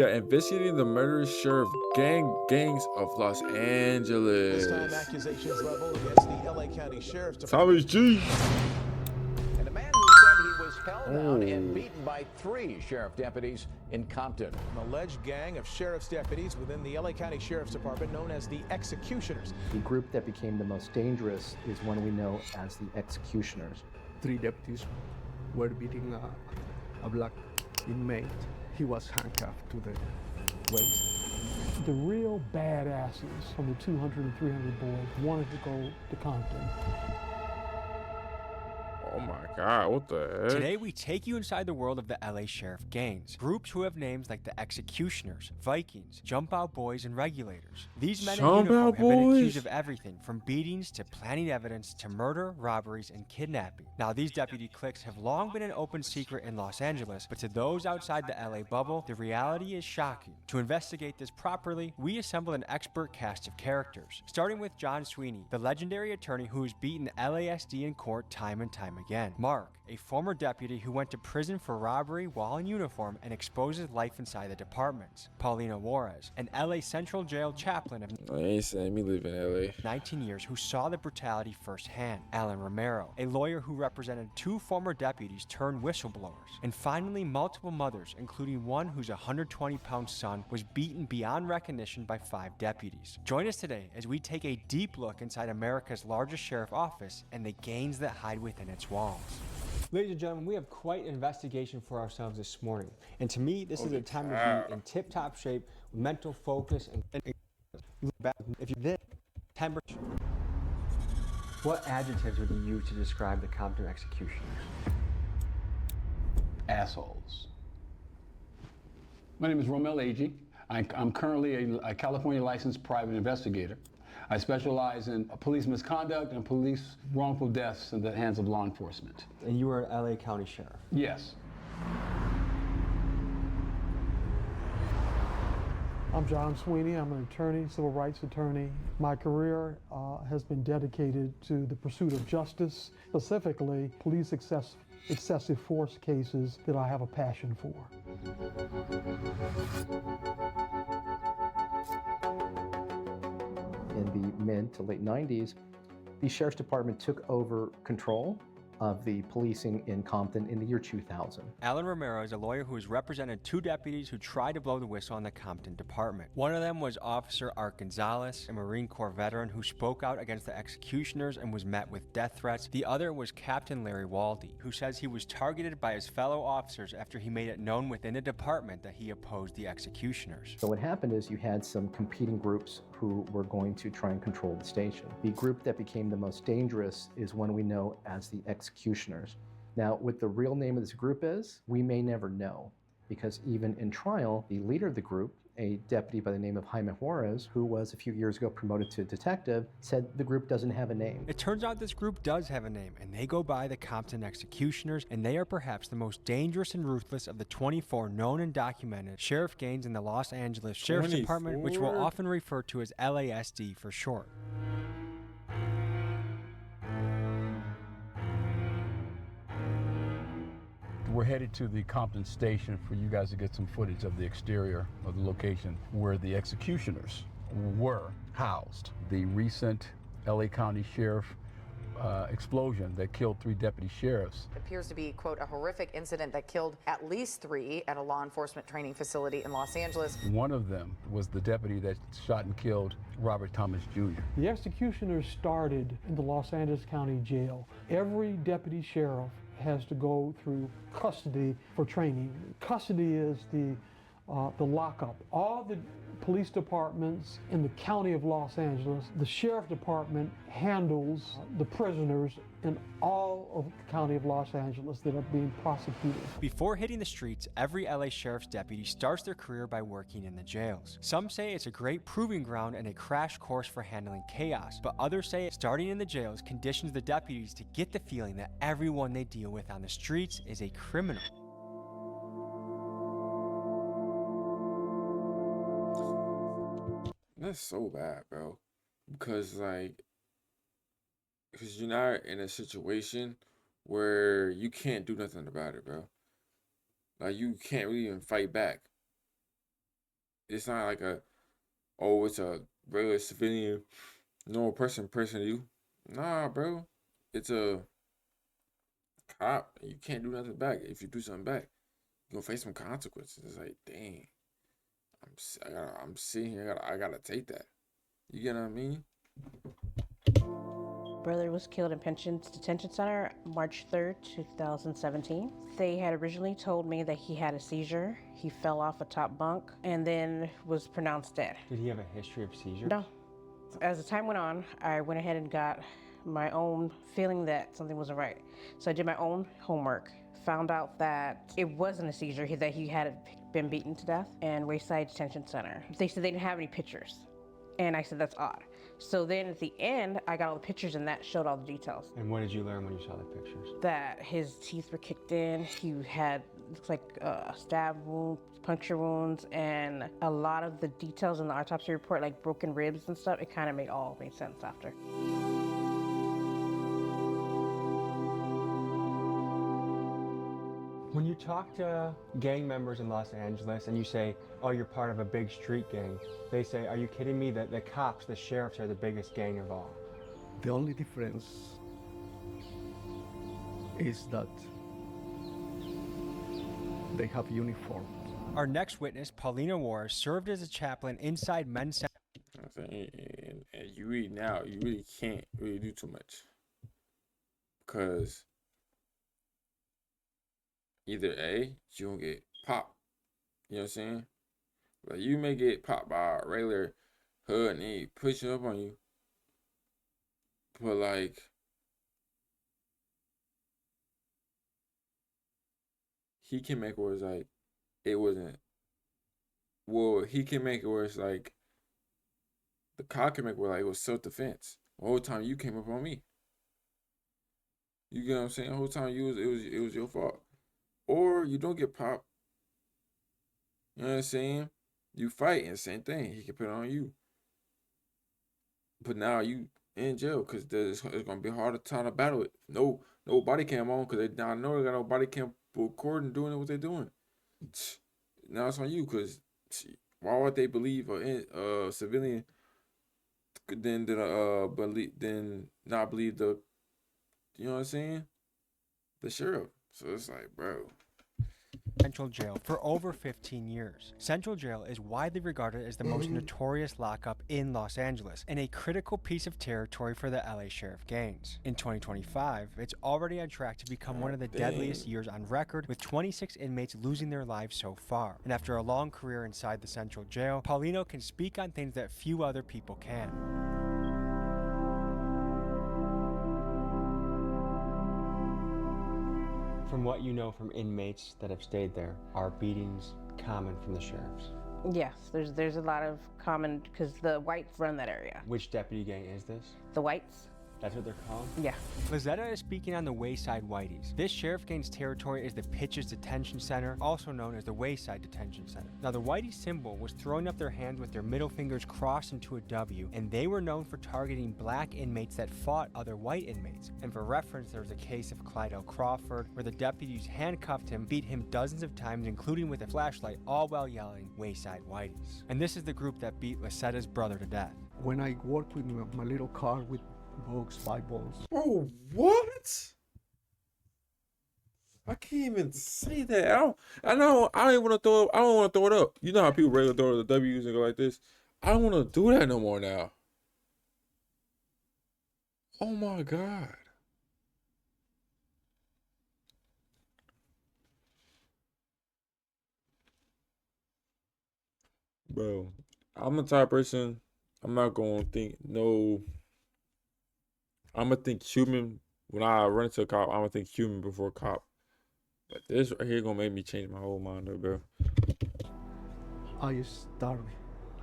Yeah, investigating the murderous sheriff gangs of Los This time, Angeles. accusations leveled against the LA County Sheriff's Thomas Department. G. And a man who said he was held down and Oh, beaten by 3 sheriff deputies in Compton. An alleged gang of sheriff's deputies within the LA County Sheriff's Department known as the Executioners. The group that became the most dangerous is one we know as the Executioners. 3 deputies were beating a black inmate. He was handcuffed to the waist. The real badasses from the 200 and 300 boys wanted to go to Compton. oh my God, what the heck? Today, we take you inside the world of the LA Sheriff gangs, groups who have names like the Executioners, Vikings, Jump Out Boys, and Regulators. These men in uniform have been accused of everything from beatings to planting evidence to murder, robberies, and kidnapping. Now, these deputy cliques have long been an open secret in Los Angeles, but to those outside the LA bubble, the reality is shocking. To investigate this properly, we assembled an expert cast of characters, starting with John Sweeney, the legendary attorney who has beaten LASD in court time and time again. Mark, a former deputy who went to prison for robbery while in uniform and exposes life inside the departments. Paulina Juarez, an LA Central Jail chaplain of I ain't saying me live in LA. 19 years who saw the brutality firsthand. Alan Romero, a lawyer who represented 2 former deputies turned whistleblowers. And finally, multiple mothers, including one whose 120-pound son was beaten beyond recognition by 5 deputies. Join us today as we take a deep look inside America's largest sheriff office and the gangs that hide within its walls. Ladies and gentlemen, we have quite an investigation for ourselves this morning. And to me, this is a time to be in tip-top shape, with mental focus, and if you did, temperature. What adjectives would you use to describe the Compton executioners? Assholes. My name is Romel Agee. I'm currently a California licensed private investigator. I specialize in police misconduct and police wrongful deaths in the hands of law enforcement. And you are an LA County Sheriff. Yes. I'm John Sweeney. I'm an attorney, civil rights attorney. My career has been dedicated to the pursuit of justice, specifically police excessive force cases that I have a passion for. In the mid to late 90s, the Sheriff's Department took over control of the policing in Compton in the year 2000. Alan Romero is a lawyer who has represented 2 deputies who tried to blow the whistle on the Compton department. One of them was Officer Art Gonzalez, a Marine Corps veteran who spoke out against the executioners and was met with death threats. The other was Captain Larry Waldy, who says he was targeted by his fellow officers after he made it known within the department that he opposed the executioners. So what happened is you had some competing groups who were going to try and control the station. The group that became the most dangerous is one we know as the Executioners. Now, what the real name of this group is, we may never know, because even in trial, the leader of the group, a deputy by the name of Jaime Juarez, who was a few years ago promoted to detective, said the group doesn't have a name. It turns out this group does have a name, and they go by the Compton Executioners, and they are perhaps the most dangerous and ruthless of the 24 known and documented sheriff gangs in the Los Angeles Sheriff's Department, which we'll often refer to as LASD for short. We're headed to the Compton station for you guys to get some footage of the exterior of the location where the executioners were housed. The recent LA County Sheriff explosion that killed 3 deputy sheriffs. It appears to be, quote, a horrific incident that killed at least 3 at a law enforcement training facility in Los Angeles. One of them was the deputy that shot and killed Robert Thomas Jr. The executioners started in the Los Angeles County Jail. Every deputy sheriff has to go through custody for training. Custody is the lockup. All the police departments in the county of Los Angeles, the sheriff department handles the prisoners in all of the county of Los Angeles that are being prosecuted. Before hitting the streets, every LA Sheriff's deputy starts their career by working in the jails. Some say it's a great proving ground and a crash course for handling chaos, but others say starting in the jails conditions the deputies to get the feeling that everyone they deal with on the streets is a criminal. That's so bad, bro. Because you're not in a situation where you can't do nothing about it, bro. Like, you can't really even fight back. it's not like it's a regular civilian, normal person to you. Nah, bro. It's a cop. You can't do nothing back. If you do something back, you're gonna face some consequences. It's like, dang. I'm sitting here. I gotta take that. You get what I mean? Brother was killed in Pensions Detention Center March 3rd, 2017. They had originally told me that he had a seizure. He fell off a top bunk and then was pronounced dead. Did he have a history of seizures? No. As the time went on, I went ahead and got my own feeling that something wasn't right. So I did my own homework, found out that it wasn't a seizure, that he had been beaten to death in Wayside Detention Center. They said they didn't have any pictures. And I said, that's odd. So then at the end, I got all the pictures and that showed all the details. And what did you learn when you saw the pictures? That his teeth were kicked in, he had, looks like stab wounds, puncture wounds, and a lot of the details in the autopsy report, like broken ribs and stuff, it kind of made sense after. When you talk to gang members in Los Angeles and you say, oh, you're part of a big street gang, they say, are you kidding me that the cops, the sheriffs are the biggest gang of all? The only difference is that they have uniforms. Our next witness, Paulina Wars, served as a chaplain inside men's. And you really can't really do too much. Because either A, you don't get popped. You know what I'm saying? Like, you may get popped by a regular hood and they pushing up on you. But, like, he can make it where it's like, it wasn't. Well, he can make it where it's like, the cop can make it where like it was self-defense. The whole time you came up on me. You get what I'm saying? The whole time it was your fault. Or you don't get popped. You know what I'm saying? You fight and same thing. He can put it on you. But now you in jail because it's gonna be a harder time to battle it. No body cam on because they now know they got no body cam recording doing what they're doing. Now it's on you because why would they believe a civilian then not believe the, you know what I'm saying, the sheriff? So it's like, bro. Central Jail for over 15 years. Central Jail is widely regarded as the most notorious lockup in Los Angeles and a critical piece of territory for the LA Sheriff gangs. In 2025, it's already on track to become one of the deadliest years on record, with 26 inmates losing their lives so far. And after a long career inside the Central Jail, Paulino can speak on things that few other people can. From what you know from inmates that have stayed there, are beatings common from the sheriffs? Yes, there's a lot of common, because the whites run that area. Which deputy gang is this? The whites. That's what they're called? Yeah. Lizetta is speaking on the Wayside Whiteys. This sheriff gang's territory is the Pitches Detention Center, also known as the Wayside Detention Center. Now, the Whitey symbol was throwing up their hands with their middle fingers crossed into a W, and they were known for targeting black inmates that fought other white inmates. And for reference, there was a case of Clyde L. Crawford, where the deputies handcuffed him, beat him dozens of times, including with a flashlight, all while yelling, Wayside Whiteys. And this is the group that beat Lizetta's brother to death. When I work with my little car with books, Bibles. Oh, what? I can't even say that. I don't even want to throw it. I don't want to throw it up. You know how people regularly throw the W's and go like this? I don't want to do that no more now. Oh my God. Bro, I'm the type of person, I'm not going to think no. I'm going to think human. When I run into a cop, I'm going to think human before cop. But this right here going to make me change my whole mind up, bro. I start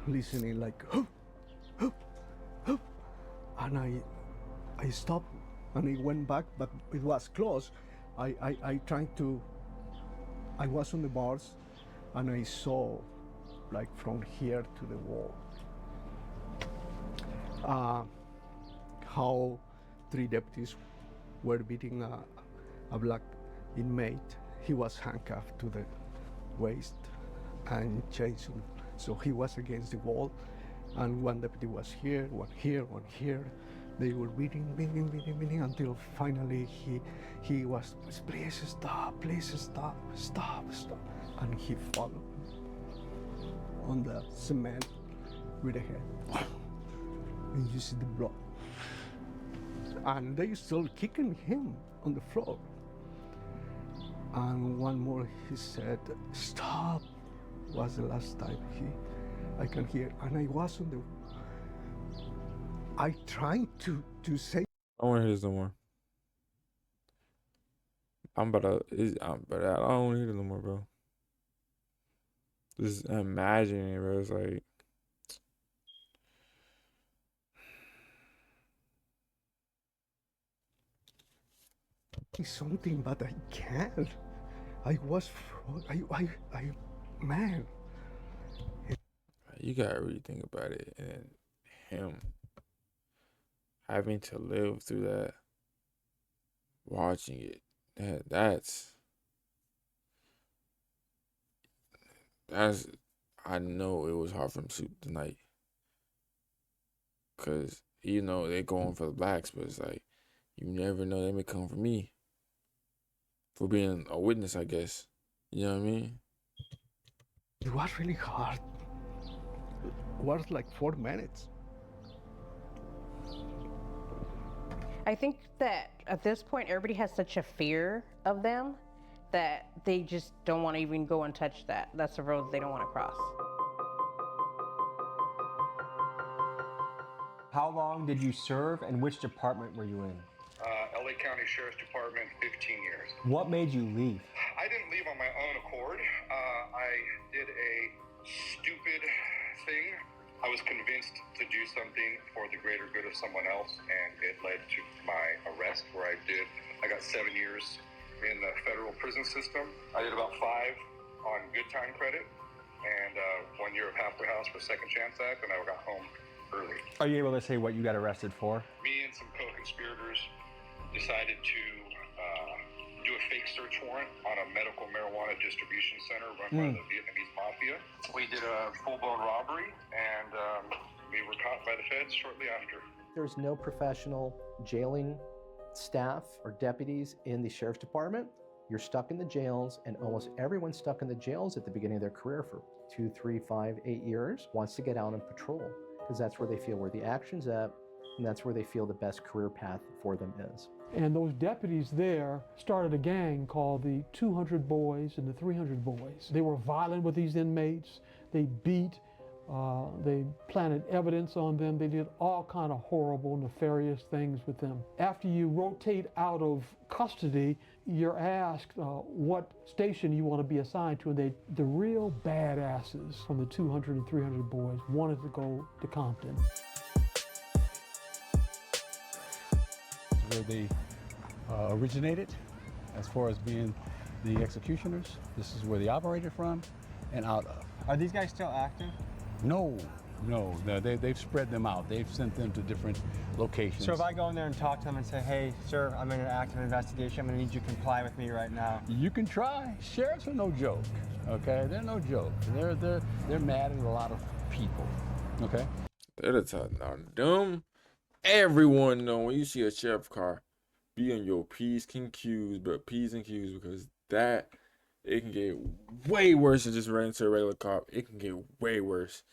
listening like, hup, hup, hup. And I stopped and I went back, but it was close. I was on the bars and I saw like from here to the wall how 3 deputies were beating a black inmate. He was handcuffed to the waist and chains So he was against the wall, and one deputy was here, one here, one here. They were beating until finally he was, please stop, stop. And he followed on the cement with a head. And you see the blood. And they still kicking him on the floor. And one more, he said, stop. Was the last time I can hear. And I was on the, I tried to say. I don't want to hear this no more. I don't want to hear this no more, bro. Just imagining it, bro. It's like, something, but I can't. Man. you gotta really think about it. And him having to live through that, watching it, that's I know it was hard for him to sleep tonight. Cause you know they're going for the blacks, but it's like you never know, they may come for me for being a witness, I guess. You know what I mean? It was really hard. It was like 4 minutes. I think that at this point, everybody has such a fear of them that they just don't want to even go and touch that. That's a road they don't want to cross. How long did you serve and which department were you in? LA County Sheriff's Department, 15 years. What made you leave? I didn't leave on my own accord. I did a stupid thing. I was convinced to do something for the greater good of someone else, and it led to my arrest, where I got 7 years in the federal prison system. I did about 5 on good time credit, and 1 year of halfway house for Second Chance Act, and I got home early. Are you able to say what you got arrested for? Me and some co-conspirators decided to do a fake search warrant on a medical marijuana distribution center run by the Vietnamese mafia. We did a full-blown robbery, and we were caught by the feds shortly after. There's no professional jailing staff or deputies in the sheriff's department. You're stuck in the jails, and almost everyone stuck in the jails at the beginning of their career for 2, 3, 5, 8 years wants to get out and patrol, because that's where they feel where the action's at, and that's where they feel the best career path for them is. And those deputies there started a gang called the 200 Boys and the 300 Boys. They were violent with these inmates. They beat, they planted evidence on them. They did all kind of horrible, nefarious things with them. After you rotate out of custody, you're asked what station you want to be assigned to, and the real badasses from the 200 and 300 Boys wanted to go to Compton. Where they originated, as far as being the executioners. This is where they operated from and out of. Are these guys still active? No, they've spread them out. They've sent them to different locations. So if I go in there and talk to them and say, hey, sir, I'm in an active investigation, I'm gonna need you to comply with me right now. You can try. Sheriffs are no joke, okay? They're no joke. They're mad at a lot of people, okay? They're the type. Now, them, everyone know when you see a sheriff car, be on your P's and Q's, because that, it can get way worse than just running to a regular cop. It can get way worse.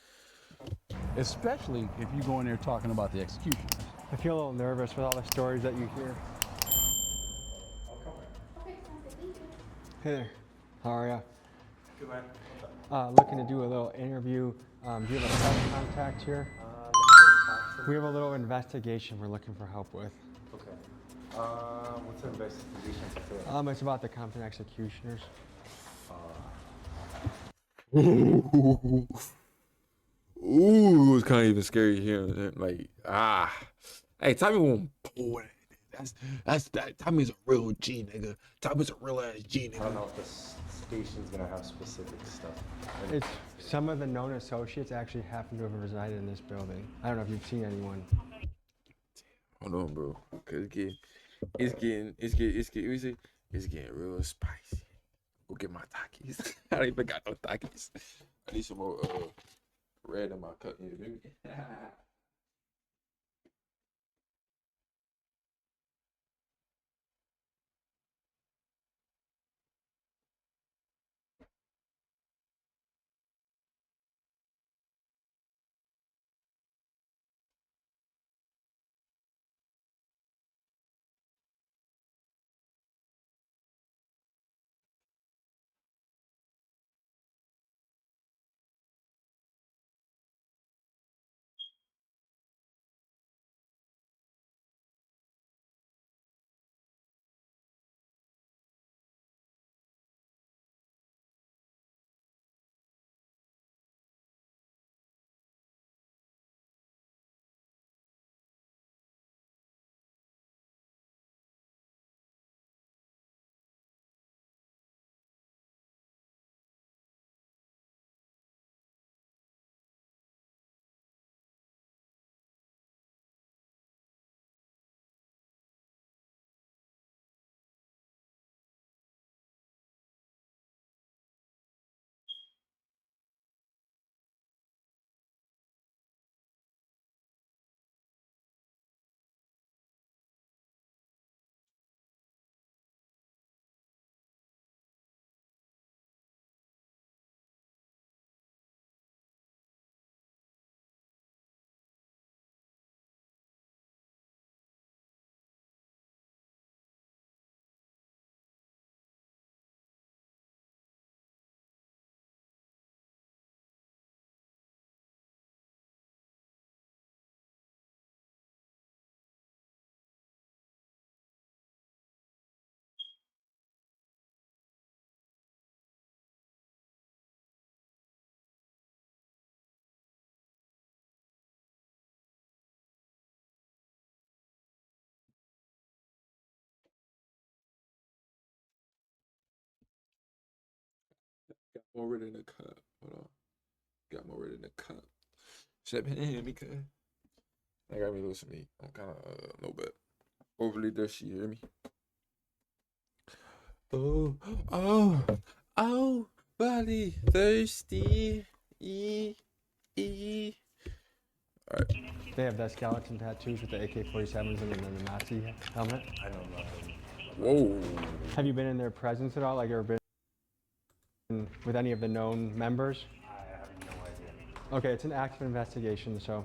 Especially if you go in there talking about the execution. I feel a little nervous with all the stories that you hear. Hey there, how are ya? Good, man. Looking to do a little interview. Do you have a press contact here? We have a little investigation we're looking for help with. Okay. What's the investigation? It's about the Compton executioners. Ooh, it was kind of even scary hearing that. Like, hey, Tommy won't pull that. Tommy's a real G, nigga. Tommy's a real ass G, nigga. I don't know if the station's gonna have specific stuff. It's some of the known associates actually happen to have resided in this building. I don't know if you've seen anyone. Hold on, bro. Cause it's getting real spicy. Go get my Takis. I don't even got no Takis. I need some more red in my cup. You feel me? Got more red in the cup. Hold on. Got more red in the cup. Step in me, cuz. I got me lose some meat. I'm kind of a little bit overly thirsty. You hear me? Oh, body thirsty. Alright. They have that skeleton tattoos with the AK-47s and then the Nazi helmet. I don't know. Whoa. Have you been in their presence at all? Like, ever been with any of the known members? I have no idea. Okay, it's an active investigation, so.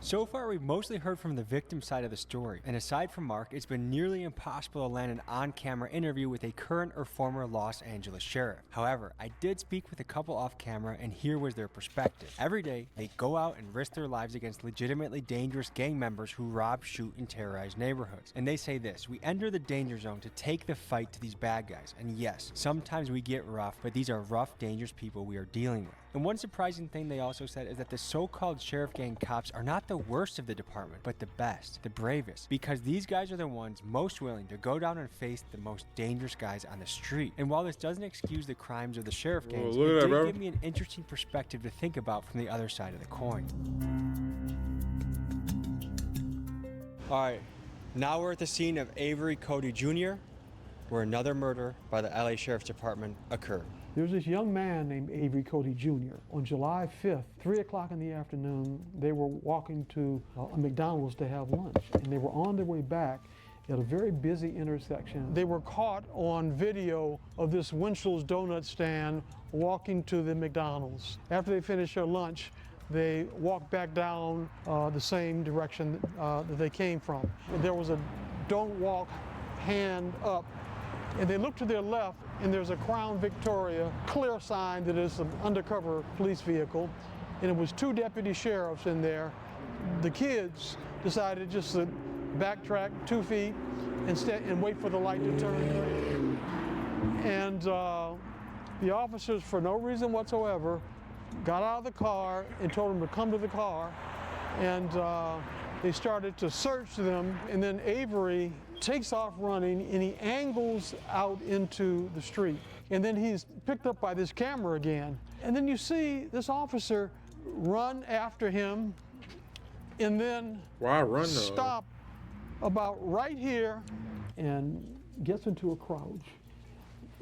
So far, we've mostly heard from the victim side of the story, and aside from Mark, it's been nearly impossible to land an on-camera interview with a current or former Los Angeles sheriff. However, I did speak with a couple off-camera, and here was their perspective. Every day, they go out and risk their lives against legitimately dangerous gang members who rob, shoot, and terrorize neighborhoods. And they say this: we enter the danger zone to take the fight to these bad guys, and yes, sometimes we get rough, but these are rough, dangerous people we are dealing with. And one surprising thing they also said is that the so-called sheriff gang cops are not the worst of the department, but the best, the bravest, because these guys are the ones most willing to go down and face the most dangerous guys on the street. And while this doesn't excuse the crimes of the sheriff gangs, it did give me an interesting perspective to think about from the other side of the coin. All right, now we're at the scene of Avery Cody Jr., where another murder by the LA Sheriff's Department occurred. There's this young man named Avery Cody Jr. On July 5th, 3 o'clock in the afternoon, they were walking to a McDonald's to have lunch, and they were on their way back at a very busy intersection. They were caught on video of this Winchell's donut stand walking to the McDonald's. After they finished their lunch, they walked back down the same direction that they came from. There was a "don't walk" hand up, and they looked to their left, and there's a Crown Victoria clear sign that is an undercover police vehicle, and it was 2 deputy sheriffs in there. The kids decided just to backtrack 2 feet and wait for the light to turn green. And the officers, for no reason whatsoever, got out of the car and told them to come to the car, and they started to search them, and then Avery takes off running, and he angles out into the street. And then he's picked up by this camera again. And then you see this officer run after him, and then stop about right here and gets into a crouch.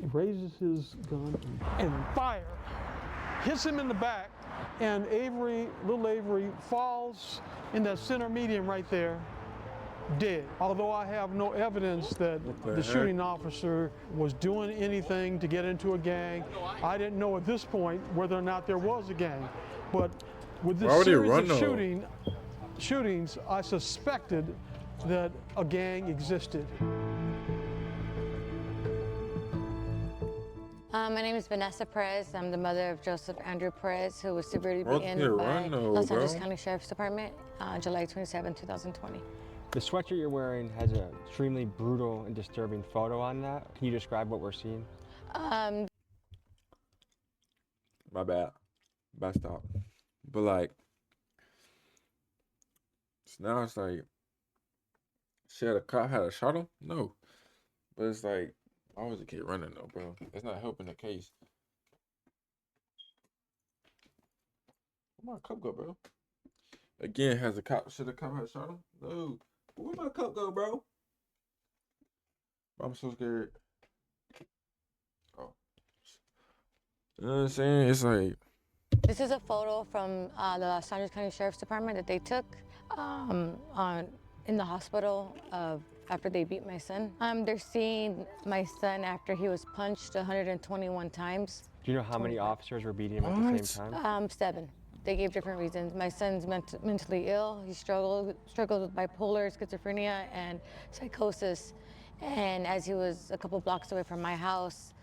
He raises his gun and fire. Hits him in the back, and little Avery falls in that center median right there, dead. Although I have no evidence that the shooting officer was doing anything to get into a gang, I didn't know at this point whether or not there was a gang. But with this series of shootings, I suspected that a gang existed. My name is Vanessa Perez. I'm the mother of Joseph Andrew Perez, who was severely beaten by Los Angeles County Sheriff's Department July 27, 2020. The sweatshirt you're wearing has an extremely brutal and disturbing photo on that. Can you describe what we're seeing? My bad. Bad stop. But like, so now it's like, shit, a cop had a shot him? No. But it's like, why was the kid running though, bro? It's not helping the case. Where'd my cup go, bro? Again, should the cop have shot him? No. Where'd my cup go, bro? I'm so scared. Oh. You know what I'm saying? It's like, This is a photo from the Los Angeles County Sheriff's Department that they took in the hospital after they beat my son. They're seeing my son after he was punched 121 times. Do you know how many officers were beating him at the same time? 7. They gave different reasons. My son's mentally ill. He struggled with bipolar, schizophrenia, and psychosis. And as he was a couple blocks away from my house,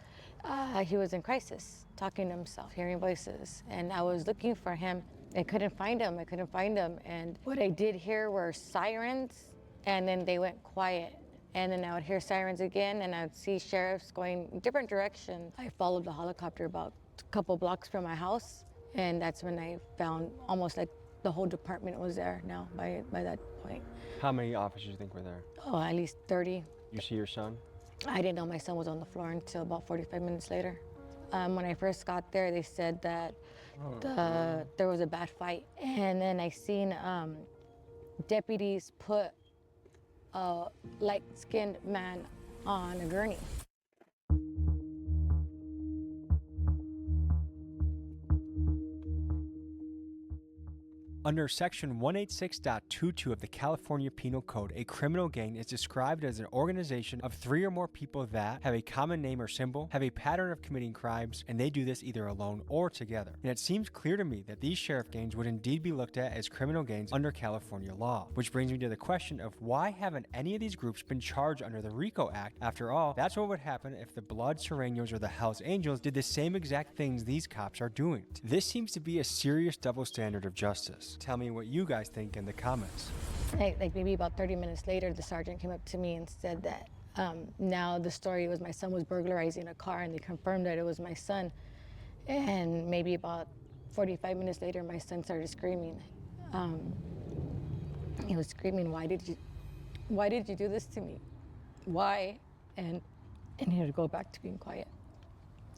he was in crisis, talking to himself, hearing voices. And I was looking for him. I couldn't find him. And what I did hear were sirens, and then they went quiet. And then I would hear sirens again, and I would see sheriffs going in different directions. I followed the helicopter about a couple blocks from my house, and that's when I found almost like the whole department was there now by that point. How many officers do you think were there? Oh, at least 30. You see your son? I didn't know my son was on the floor until about 45 minutes later. When I first got there, they said that there was a bad fight. And then I seen deputies put a light-skinned man on a gurney. Under Section 186.22 of the California Penal Code, a criminal gang is described as an organization of 3 or more people that have a common name or symbol, have a pattern of committing crimes, and they do this either alone or together. And it seems clear to me that these sheriff gangs would indeed be looked at as criminal gangs under California law. Which brings me to the question of why haven't any of these groups been charged under the RICO Act? After all, that's what would happen if the Blood Sureños or the Hells Angels did the same exact things these cops are doing. This seems to be a serious double standard of justice. Tell me what you guys think in the comments. Like maybe about 30 minutes later, the sergeant came up to me and said that now the story was my son was burglarizing a car, and they confirmed that it was my son. And maybe about 45 minutes later, my son started screaming. He was screaming, why did you do this to me? Why? And he would go back to being quiet.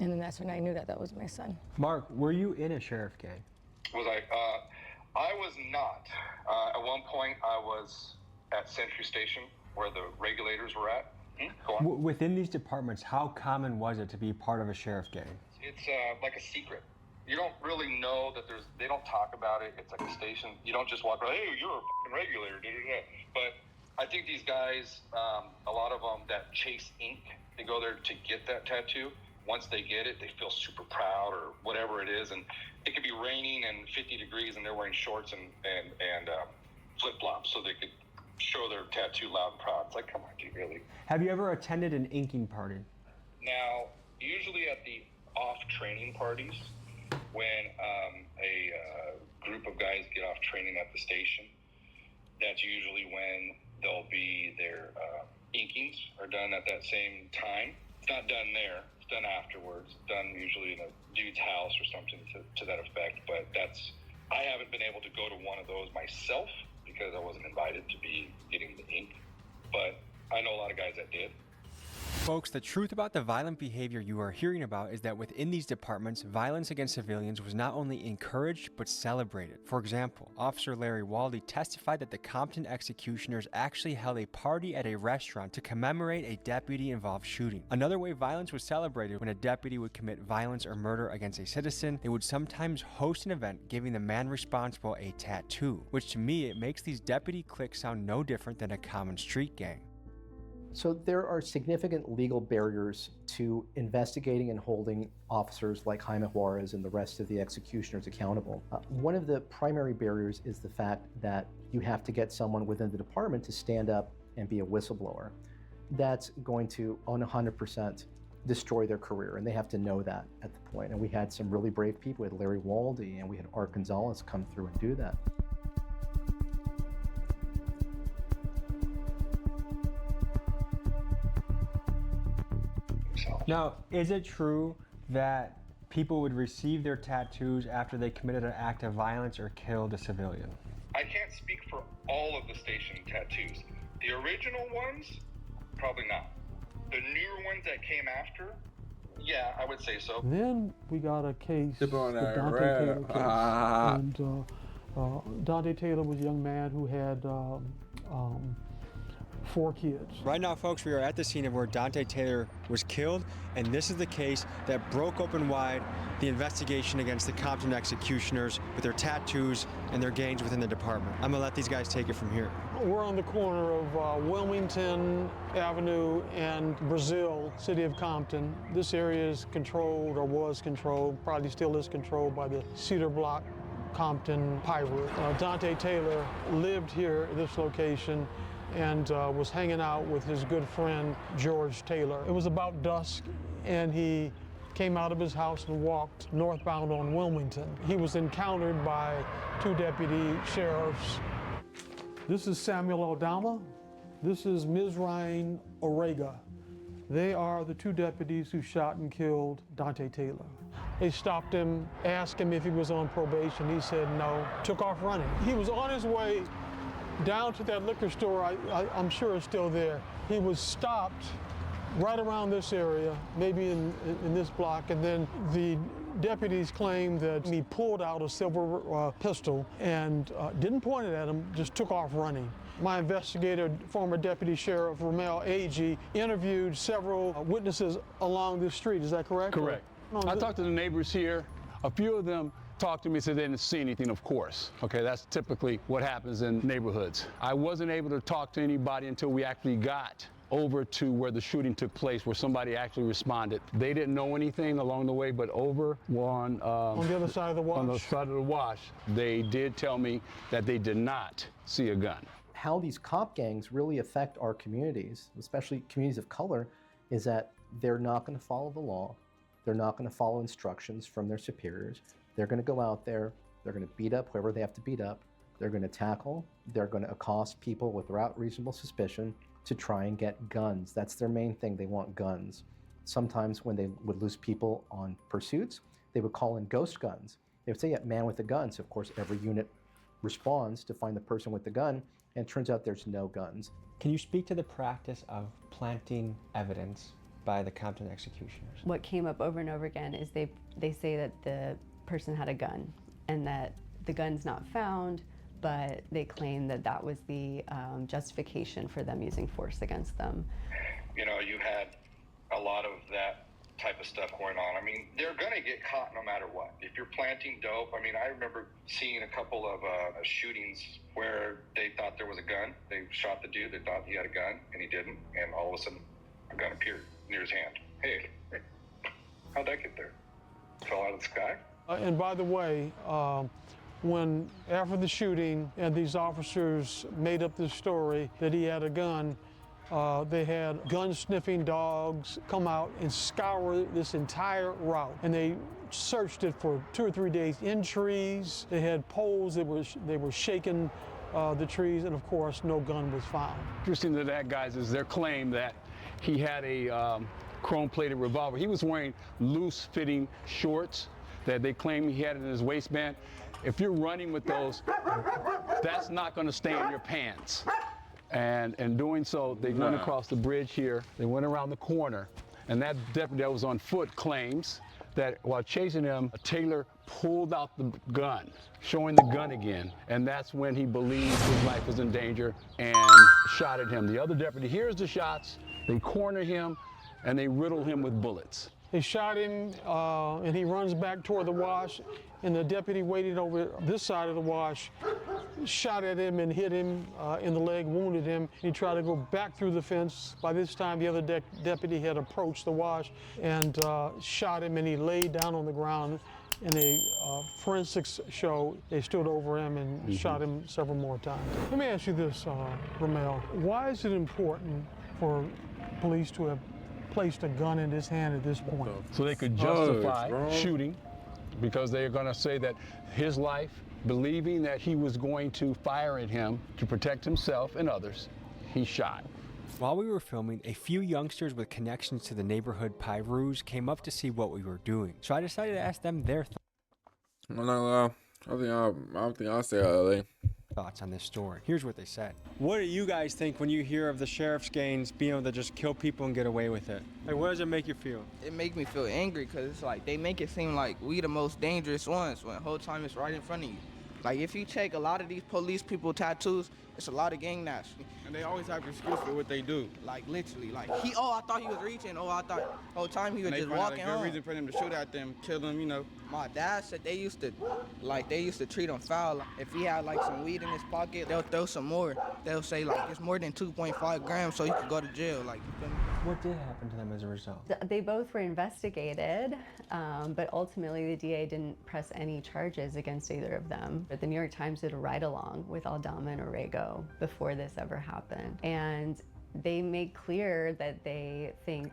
And then that's when I knew that was my son. Mark, were you in a sheriff gang? Was I was not. At one point, I was at Itstrystxn, where the regulators were at. Go on. Within these departments, how common was it to be part of a sheriff gang? It's like a secret. You don't really know that they don't talk about it. It's like a station. You don't just walk around, hey, you're a fucking regulator, But I think these guys, a lot of them that chase ink, they go there to get that tattoo. Once they get it, they feel super proud or whatever it is. And it could be raining and 50 degrees and they're wearing shorts and flip-flops so they could show their tattoo loud and proud. It's like, come on, dude, really? Have you ever attended an inking party? Now, usually at the off-training parties, when a group of guys get off training at the station, that's usually when there'll be their inkings are done at that same time. It's not done there. Done afterwards, done usually in a dude's house or something to that effect. But I haven't been able to go to one of those myself because I wasn't invited to be getting the ink. But I know a lot of guys that did. Folks, the truth about the violent behavior you are hearing about is that within these departments, violence against civilians was not only encouraged, but celebrated. For example, Officer Larry Waldy testified that the Compton executioners actually held a party at a restaurant to commemorate a deputy-involved shooting. Another way violence was celebrated when a deputy would commit violence or murder against a citizen, they would sometimes host an event giving the man responsible a tattoo, which to me, it makes these deputy cliques sound no different than a common street gang. So there are significant legal barriers to investigating and holding officers like Jaime Juarez and the rest of the executioners accountable. One of the primary barriers is the fact that you have to get someone within the department to stand up and be a whistleblower. That's going to 100% destroy their career, and they have to know that at the point. And we had some really brave people. We had Larry Waldy and we had Art Gonzalez come through and do that. Now, is it true that people would receive their tattoos after they committed an act of violence or killed a civilian? I can't speak for all of the station tattoos. The original ones, probably not. The newer ones that came after, yeah, I would say so. Then we got a case, the on Dante that Taylor rap. case. And Dante Taylor was a young man who had 4 kids. Right now, folks, we are at the scene of where Dante Taylor was killed, and this is the case that broke open wide the investigation against the Compton executioners with their tattoos and their gangs within the department. I'm gonna let these guys take it from here. We're on the corner of Wilmington Avenue and Brazil, city of Compton. This area is controlled, or was controlled, probably still is controlled by the Cedar Block Compton pirate. Dante Taylor lived here at this location and was hanging out with his good friend, George Taylor. It was about dusk, and he came out of his house and walked northbound on Wilmington. He was encountered by 2 deputy sheriffs. This is Samuel Aldama. This is Mizraim Orega. They are the 2 deputies who shot and killed Dante Taylor. They stopped him, asked him if he was on probation. He said no, took off running. He was on his way down to that liquor store, I'm sure it's still there. He was stopped right around this area, maybe in this block, and then the deputies claimed that he pulled out a silver pistol and didn't point it at him, just took off running. My investigator, former Deputy Sheriff Ramel Agee, interviewed several witnesses along this street. Is that correct? Correct. I talked to the neighbors here. A few of them talked to me, said they didn't see anything, of course. Okay, that's typically what happens in neighborhoods. I wasn't able to talk to anybody until we actually got over to where the shooting took place, where somebody actually responded. They didn't know anything along the way, but over on the other side of the wash. On the side of the wash, they did tell me that they did not see a gun. How these cop gangs really affect our communities, especially communities of color, is that they're not going to follow the law. They're not going to follow instructions from their superiors. They're going to go out there, they're going to beat up whoever they have to beat up, they're going to tackle, they're going to accost people without reasonable suspicion to try and get guns. That's their main thing, they want guns. Sometimes when they would lose people on pursuits, they would call in ghost guns. They would say, yeah, man with a gun. So of course every unit responds to find the person with the gun, and it turns out there's no guns. Can you speak to the practice of planting evidence by the Compton executioners? What came up over and over again is they say that the person had a gun and that the gun's not found, but they claim that that was the justification for them using force against them. You know, you had a lot of that type of stuff going on. I mean, they're going to get caught no matter what. If you're planting dope, I mean, I remember seeing a couple of shootings where they thought there was a gun. They shot the dude, they thought he had a gun, and he didn't, and all of a sudden a gun appeared near his hand. Hey, how'd that get there? Fell out of the sky? And by the way, when after the shooting and these officers made up this story that he had a gun, they had gun-sniffing dogs come out and scour this entire route. And they searched it for 2 or 3 days in trees. They had poles that they were shaking the trees, and of course, no gun was found. Interesting to that, guys, is their claim that he had a chrome-plated revolver. He was wearing loose-fitting shorts that they claim he had in his waistband. If you're running with those, that's not going to stay in your pants. And in doing so, they went across the bridge here, they went around the corner, and that deputy that was on foot claims that while chasing him, Taylor pulled out the gun, showing the gun again, and that's when he believed his life was in danger and shot at him. The other deputy hears the shots, they corner him, and they riddle him with bullets. They shot him, and he runs back toward the wash, and the deputy waited over this side of the wash, shot at him and hit him in the leg, wounded him. He tried to go back through the fence. By this time, the other deputy had approached the wash and shot him, and he laid down on the ground. In a forensics show, they stood over him and shot him several more times. Let me ask you this, Ramel. Why is it important for police to have placed a gun in his hand at this point? So they could justify shooting, because they're going to say that his life, believing that he was going to fire at him to protect himself and others, he shot. While we were filming, a few youngsters with connections to the neighborhood Pyrus came up to see what we were doing. So I decided to ask them their I don't think I'll say LA. thoughts on this story. Here's what they said. What do you guys think when you hear of the sheriff's gangs being able to just kill people and get away with it? Like, what does it make you feel? It makes me feel angry because it's like they make it seem like we the most dangerous ones when the whole time it's right in front of you. Like if you check a lot of these police people tattoos, it's a lot of gang nasty. And they always have an excuse for what they do. Like literally, like I thought he was reaching. I thought the whole time he was just walking home. Good reason for them to shoot at them, kill them, you know. My dad said they used to treat him foul. Like, if he had like some weed in his pocket, they'll throw some more. They'll say like it's more than 2.5 grams, so you could go to jail. Like, you feel me? What did happen to them as a result? They both were investigated, but ultimately the DA didn't press any charges against either of them. But the New York Times did a ride-along with Aldama and Orrego before this ever happened. And they made clear that they think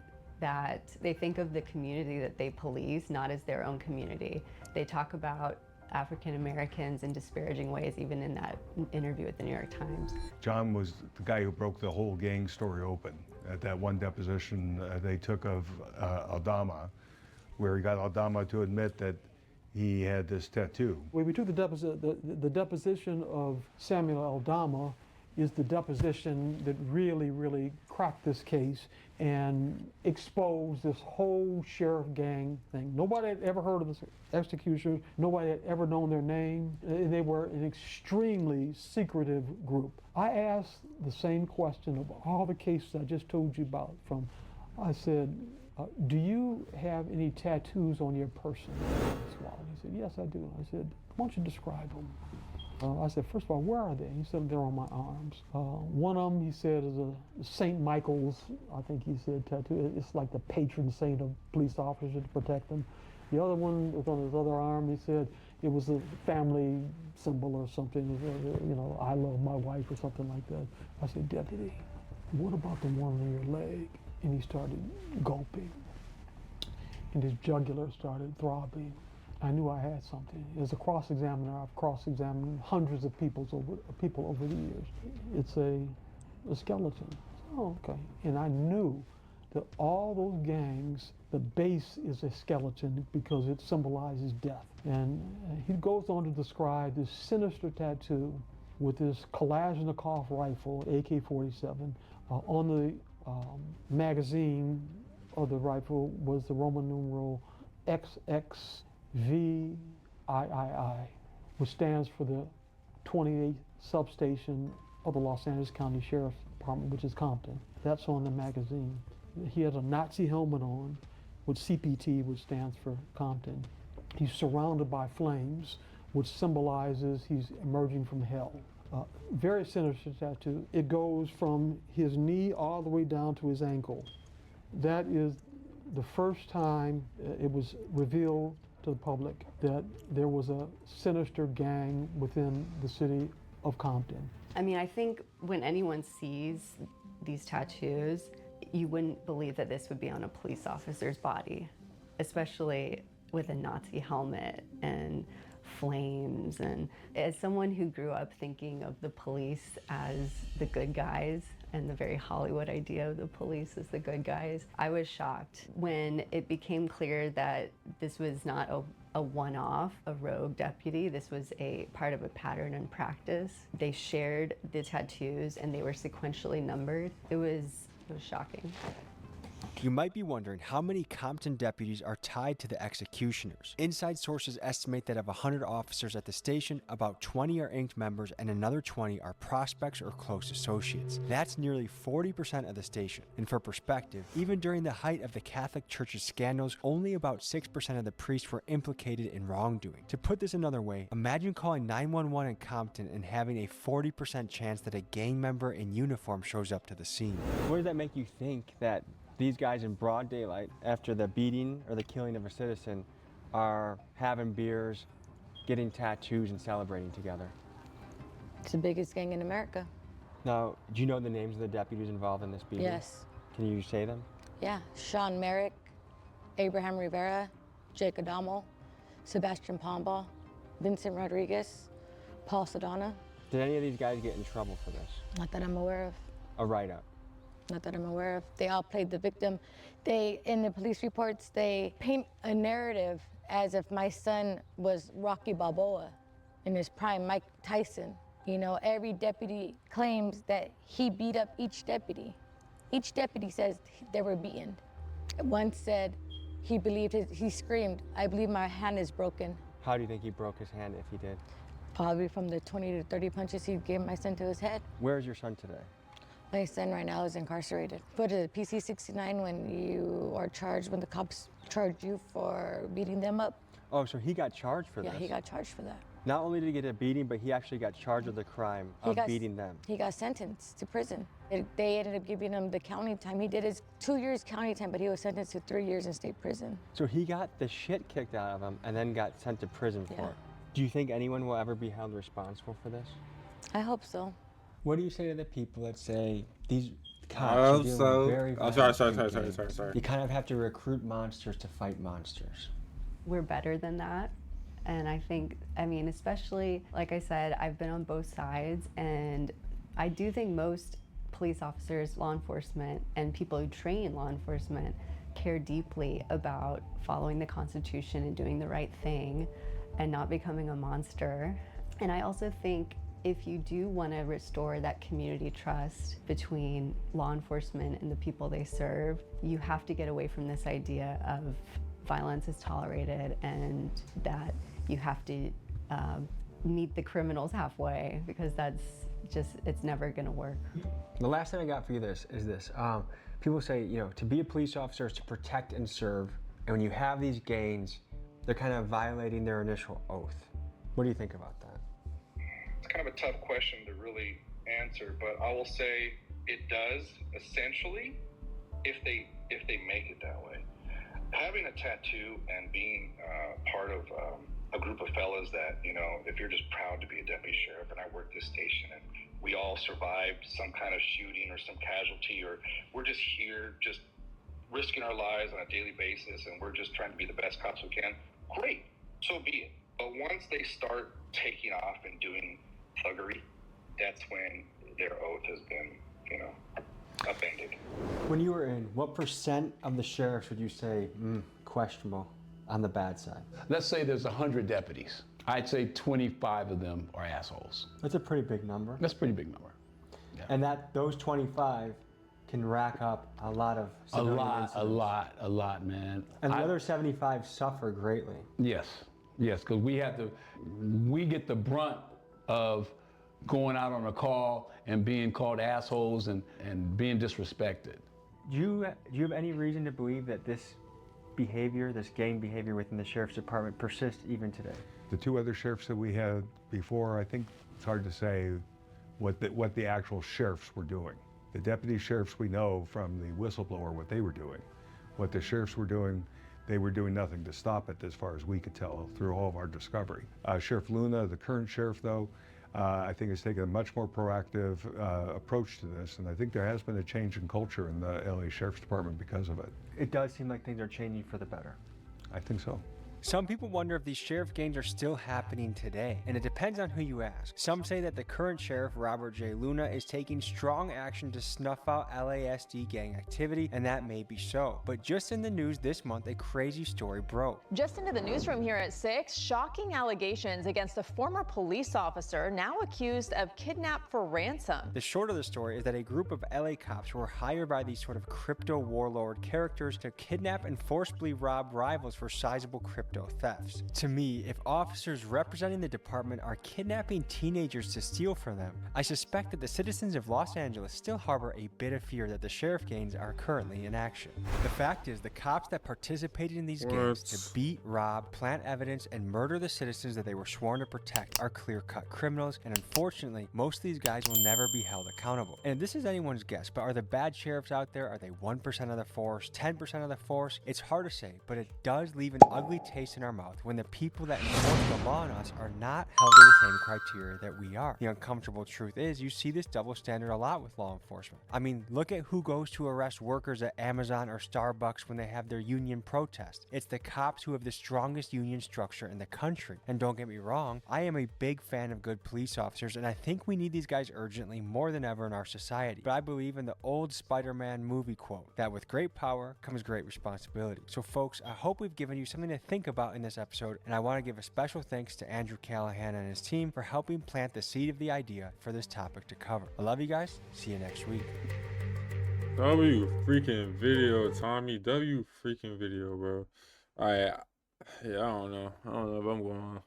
of the community that they police not as their own community. They talk about African Americans in disparaging ways, even in that interview with the New York Times. John was the guy who broke the whole gang story open at that one deposition they took of Aldama, where he got Aldama to admit that he had this tattoo. When we took the deposition of Samuel Aldama is the deposition that really cracked this case and exposed this whole sheriff gang thing. Nobody had ever heard of the executioners. Nobody had ever known their name. They were an extremely secretive group. I asked the same question of all the cases I just told you about. I said, do you have any tattoos on your person? He said, yes, I do. I said, why don't you describe them? I said, first of all, where are they? He said, they're on my arms. One of them, he said, is a St. Michael's, I think he said, tattoo. It's like the patron saint of police officers to protect them. The other one was on his other arm. He said it was a family symbol or something, you know, I love my wife or something like that. I said, Deputy, what about the one on your leg? And he started gulping, and his jugular started throbbing. I knew I had something. As a cross-examiner, I've cross-examined hundreds of people over the years. It's a skeleton. Oh, okay. And I knew that all those gangs, the base is a skeleton because it symbolizes death. And he goes on to describe this sinister tattoo with this Kalashnikov rifle, AK-47. On the magazine of the rifle was the Roman numeral XXVIII, which stands for the 28th substation of the Los Angeles County Sheriff's Department, which is Compton. That's on the magazine. He has a Nazi helmet on with CPT, which stands for Compton. He's surrounded by flames, which symbolizes he's emerging from hell. Very sinister tattoo. It goes from his knee all the way down to his ankle. That is the first time it was revealed to the public that there was a sinister gang within the city of Compton. I mean, I think when anyone sees these tattoos, you wouldn't believe that this would be on a police officer's body, especially with a Nazi helmet and flames. And as someone who grew up thinking of the police as the good guys and the very Hollywood idea of the police as the good guys, I was shocked when it became clear that this was not a a one-off, a rogue deputy. This was a part of a pattern and practice. They shared the tattoos and they were sequentially numbered. It was shocking. You might be wondering how many Compton deputies are tied to the executioners. Inside sources estimate that of 100 officers at the station, about 20 are Inc. members and another 20 are prospects or close associates. That's nearly 40% of the station. And for perspective, even during the height of the Catholic Church's scandals, only about 6% of the priests were implicated in wrongdoing. To put this another way, imagine calling 911 in Compton and having a 40% chance that a gang member in uniform shows up to the scene. What does that make you think that these guys in broad daylight, after the beating or the killing of a citizen, are having beers, getting tattoos, and celebrating together? It's the biggest gang in America. Now, do you know the names of the deputies involved in this beating? Yes. Can you say them? Yeah, Sean Merrick, Abraham Rivera, Jake Adamo, Sebastian Pomba, Vincent Rodriguez, Paul Sedana. Did any of these guys get in trouble for this? Not that I'm aware of. A write-up? Not that I'm aware of. They all played the victim. In the police reports, they paint a narrative as if my son was Rocky Balboa in his prime, Mike Tyson. You know, every deputy claims that he beat up each deputy. Each deputy says they were beaten. One said he believed he screamed, "I believe my hand is broken." How do you think he broke his hand if he did? Probably from the 20 to 30 punches he gave my son to his head. Where is your son today? My son right now is incarcerated. Put a PC 69 when you are charged, when the cops charge you for beating them up. Oh, so he got charged for this? Yeah, he got charged for that. Not only did he get a beating, but he actually got charged with the crime of beating them. He got sentenced to prison. They ended up giving him the county time. He did his 2 years county time, but he was sentenced to 3 years in state prison. So he got the shit kicked out of him and then got sent to prison for it. Do you think anyone will ever be held responsible for this? I hope so. What do you say to the people that say these cops are dealing very sorry. You kind of have to recruit monsters to fight monsters. We're better than that. And I think, I mean, especially, like I said, I've been on both sides, and I do think most police officers, law enforcement, and people who train law enforcement care deeply about following the Constitution and doing the right thing and not becoming a monster. And I also think if you do want to restore that community trust between law enforcement and the people they serve, you have to get away from this idea of violence is tolerated and that you have to meet the criminals halfway, because that's just, it's never going to work. The last thing I got for you is this. People say, you know, to be a police officer is to protect and serve, and when you have these gangs, they're kind of violating their initial oath. What do you think about that? It's kind of a tough question to really answer, but I will say it does essentially if they make it that way. Having a tattoo and being part of a group of fellas that, you know, if you're just proud to be a deputy sheriff, and I work this station and we all survived some kind of shooting or some casualty, or we're just here just risking our lives on a daily basis and we're just trying to be the best cops we can, great, so be it. But once they start taking off and doing thuggery, that's when their oath has been, you know, upended. When you were in, what % of the sheriffs would you say questionable on the bad side? Let's say there's 100 deputies. I'd say 25 of them are assholes. That's a pretty big number. That's a pretty big number. Yeah. And those 25 can rack up a lot of a lot, man. And the other 75 suffer greatly. Yes, because we get the brunt of going out on a call and being called assholes and being disrespected. Do you have any reason to believe that this behavior, this gang behavior within the sheriff's department persists even today? The two other sheriffs that we had before, I think it's hard to say what the actual sheriffs were doing. The deputy sheriffs, we know from the whistleblower what they were doing. What the sheriffs were doing, they were doing nothing to stop it as far as we could tell through all of our discovery. Sheriff Luna, the current sheriff though, I think has taken a much more proactive approach to this, and I think there has been a change in culture in the LA Sheriff's Department because of it. It does seem like things are changing for the better. I think so. Some people wonder if these sheriff gangs are still happening today, and it depends on who you ask. Some say that the current sheriff, Robert J. Luna, is taking strong action to snuff out LASD gang activity, and that may be so. But just in the news this month, a crazy story broke. Just into the newsroom here at 6, shocking allegations against a former police officer now accused of kidnap for ransom. The short of the story is that a group of LA cops were hired by these sort of crypto warlord characters to kidnap and forcibly rob rivals for sizable crypto thefts. To me, if officers representing the department are kidnapping teenagers to steal from them, I suspect that the citizens of Los Angeles still harbor a bit of fear that the sheriff gangs are currently in action. The fact is, the cops that participated in these gangs to beat, rob, plant evidence, and murder the citizens that they were sworn to protect are clear-cut criminals, and unfortunately, most of these guys will never be held accountable. And this is anyone's guess, but are the bad sheriffs out there? Are they 1% of the force, 10% of the force? It's hard to say, but it does leave an ugly taste in our mouth when the people that enforce the law on us are not held to the same criteria that we are. The uncomfortable truth is, you see this double standard a lot with law enforcement. I mean, look at who goes to arrest workers at Amazon or Starbucks when they have their union protest. It's the cops who have the strongest union structure in the country. And don't get me wrong, I am a big fan of good police officers, and I think we need these guys urgently more than ever in our society. But I believe in the old Spider-Man movie quote, that with great power comes great responsibility. So folks, I hope we've given you something to think about in this episode, and I want to give a special thanks to Andrew Callahan and his team for helping plant the seed of the idea for this topic to cover. I love you guys. See you next week. W freaking video, Tommy. W freaking video, bro. I don't know if I'm going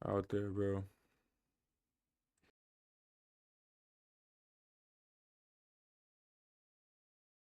out there, bro.